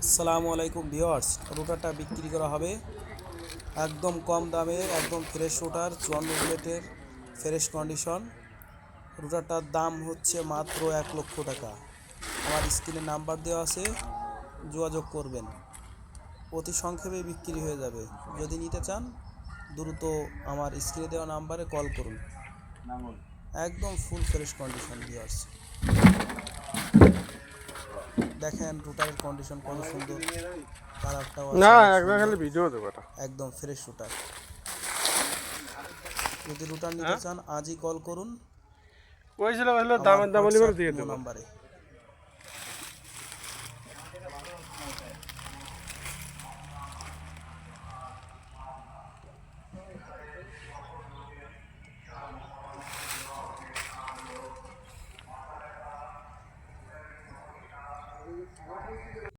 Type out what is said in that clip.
আসসালামু আলাইকুম ভিউয়ার্স, রুটারটা বিক্রি করা হবে একদম কম দামে, একদম ফ্রেশ রুটার 54 বুলেটের ফ্রেশ কন্ডিশন। রুটারটার দাম হচ্ছে মাত্র 1 লক্ষ টাকা। আমার স্ক্রিনে নাম্বার দেওয়া আছে, যোগাযোগ করবেন। অতি সংক্ষেপে বিক্রি হয়ে যাবে। যদি নিতে চান দ্রুত আমার স্ক্রিনে দেওয়া নাম্বারে কল করুন। একদম ফুল ফ্রেশ কন্ডিশন ভিউয়ার্স, দেখেন রুটারের কন্ডিশন কত সুন্দর, কালারটাও আছে না অনেক একবার সুন্দর। খালি ভিডিও দেবো এটা। একদম ফ্রেশ রুটার। যদি রুটার নিতে হ্যাঁ চান আজই কল করুন কইছিল আমার দামের দাম বলি হোয়াটসঅ্যাপ দিয়ে ইমো দেবো। নাম্বারে।